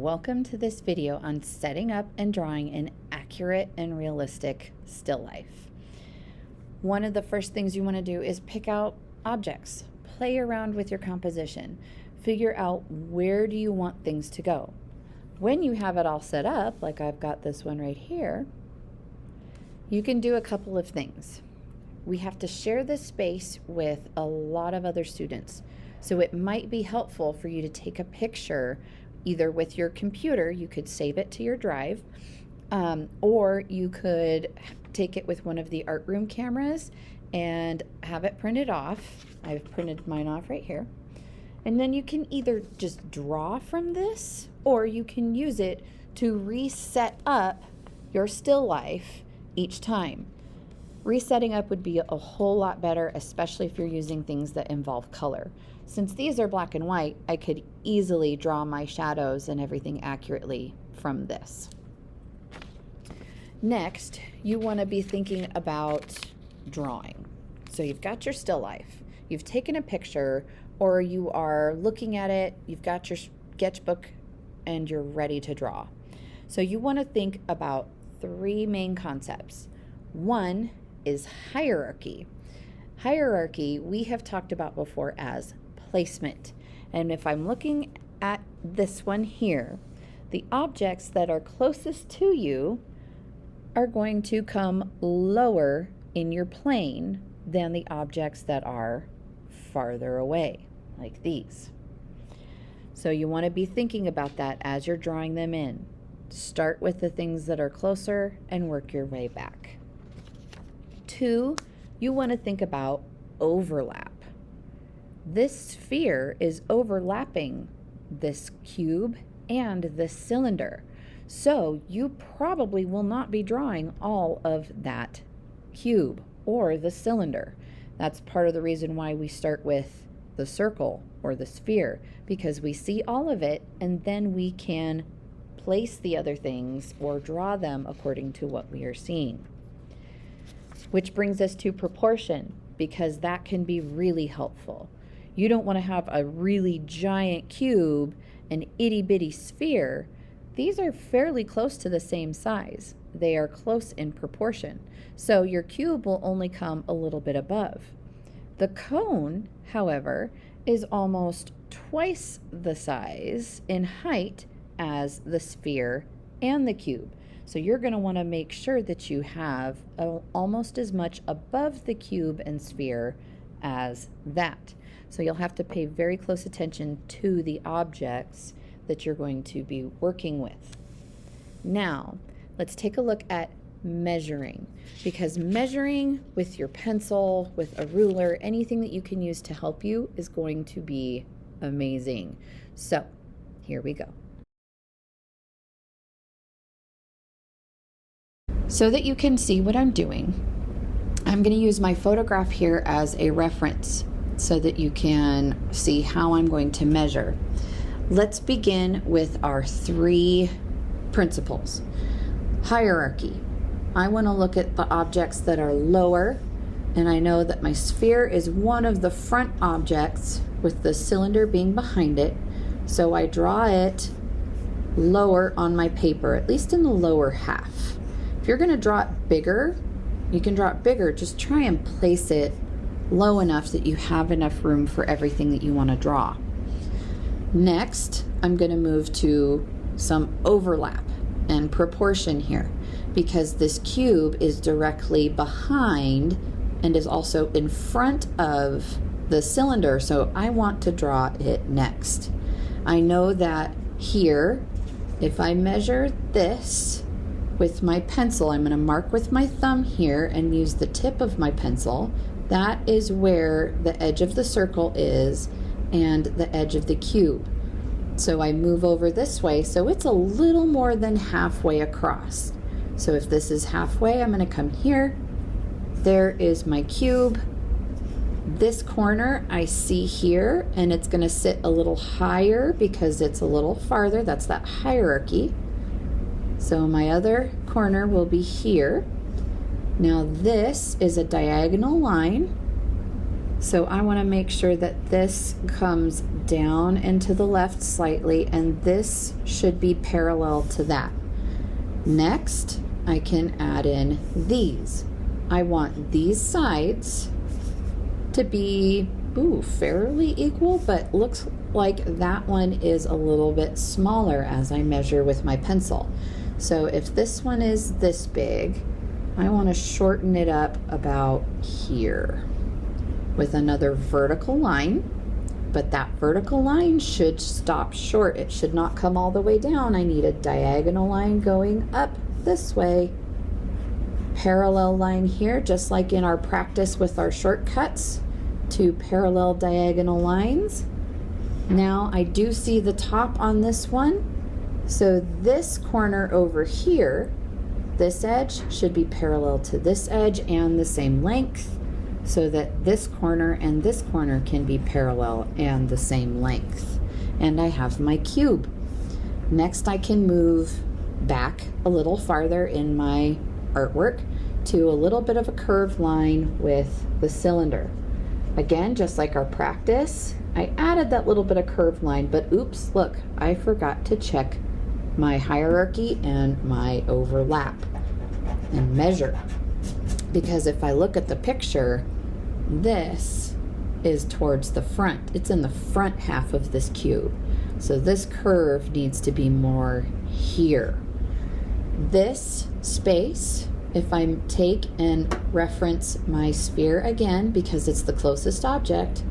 welcome to this video on setting up and drawing an accurate and realistic still life. One of the first things you want to do is pick out objects, play around with your composition, figure out where do you want things to go. When you have it all set up, like I've got this one right here, you can do a couple of things. We have to share this space with a lot of other students. So it might be helpful for you to take a picture either with your computer, you could save it to your drive, or you could take it with one of the art room cameras and have it printed off. I've printed mine off right here. And then you can either just draw from this, or you can use it to reset up your still life each time. Resetting up would be a whole lot better, especially if you're using things that involve color. Since these are black and white, I could easily draw my shadows and everything accurately from this. Next, you want to be thinking about drawing. So you've got your still life, you've taken a picture, or you are looking at it, you've got your sketchbook, and you're ready to draw. So you want to think about three main concepts. One is hierarchy. Hierarchy we have talked about before as placement. And if I'm looking at this one here, the objects that are closest to you are going to come lower in your plane than the objects that are farther away, like these. So you want to be thinking about that as you're drawing them in. Start with the things that are closer and work your way back. Two, you want to think about overlap. This sphere is overlapping this cube and this cylinder. So you probably will not be drawing all of that cube or the cylinder. That's part of the reason why we start with the circle or the sphere, because we see all of it and then we can place the other things or draw them according to what we are seeing. Which brings us to proportion, because that can be really helpful. You don't want to have a really giant cube, an itty bitty sphere. These are fairly close to the same size. They are close in proportion. So your cube will only come a little bit above. The cone, however, is almost twice the size in height as the sphere and the cube. So you're going to want to make sure that you have almost as much above the cube and sphere as that. So you'll have to pay very close attention to the objects that you're going to be working with. Now, let's take a look at measuring, because measuring with your pencil, with a ruler, anything that you can use to help you is going to be amazing. So here we go. So that you can see what I'm doing, I'm going to use my photograph here as a reference so that you can see how I'm going to measure. Let's begin with our three principles. Hierarchy. I want to look at the objects that are lower, and I know that my sphere is one of the front objects with the cylinder being behind it, so I draw it lower on my paper, at least in the lower half. If you're going to draw it bigger, you can draw it bigger. Just try and place it low enough that you have enough room for everything that you want to draw. Next, I'm going to move to some overlap and proportion here, because this cube is directly behind and is also in front of the cylinder, so I want to draw it next. I know that here, if I measure this with my pencil, I'm going to mark with my thumb here and use the tip of my pencil. That is where the edge of the circle is and the edge of the cube. So I move over this way, so it's a little more than halfway across. So if this is halfway, I'm going to come here. There is my cube. This corner I see here, and it's going to sit a little higher because it's a little farther. That's that hierarchy. So my other corner will be here. Now this is a diagonal line, So I want to make sure that this comes down and to the left slightly, and this should be parallel to that. Next, I can add in these. I want these sides to be fairly equal, but looks like that one is a little bit smaller as I measure with my pencil. So if this one is this big, I want to shorten it up about here with another vertical line, but that vertical line should stop short. It should not come all the way down. I need a diagonal line going up this way. Parallel line here, just like in our practice with our shortcuts, 2 parallel diagonal lines. Now I do see the top on this one, so this corner over here, this edge should be parallel to this edge and the same length, so that this corner and this corner can be parallel and the same length. And I have my cube. Next, I can move back a little farther in my artwork to a little bit of a curved line with the cylinder. Again, just like our practice, I added that little bit of curved line, but oops, look, I forgot to check my hierarchy and my overlap and measure. Because if I look at the picture, this is towards the front. It's in the front half of this cube. So this curve needs to be more here. This space, if I take and reference my sphere again, because it's the closest object,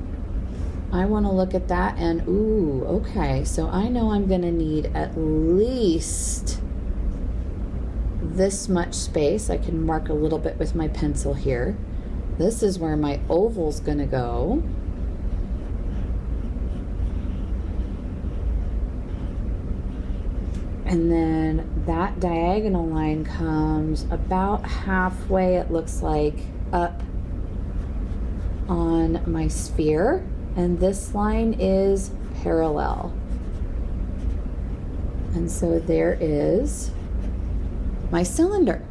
I want to look at that and, okay, so I know I'm going to need at least this much space. I can mark a little bit with my pencil here. This is where my oval's going to go. And then that diagonal line comes about halfway, it looks like, up on my sphere. And this line is parallel. And so there is my cylinder.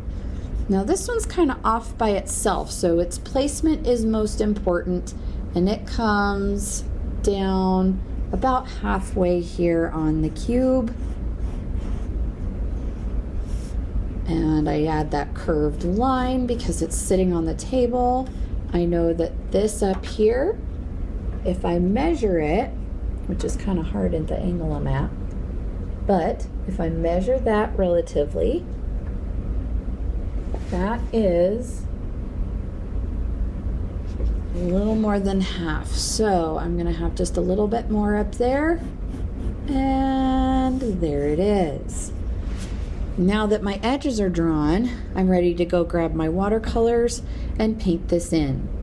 Now this one's kind of off by itself, so its placement is most important, and it comes down about halfway here on the cube. And I add that curved line because it's sitting on the table. I know that this up here, if I measure it, which is kind of hard at the angle I'm at, but if I measure that relatively, that is a little more than half. So I'm going to have just a little bit more up there, and there it is. Now that my edges are drawn, I'm ready to go grab my watercolors and paint this in.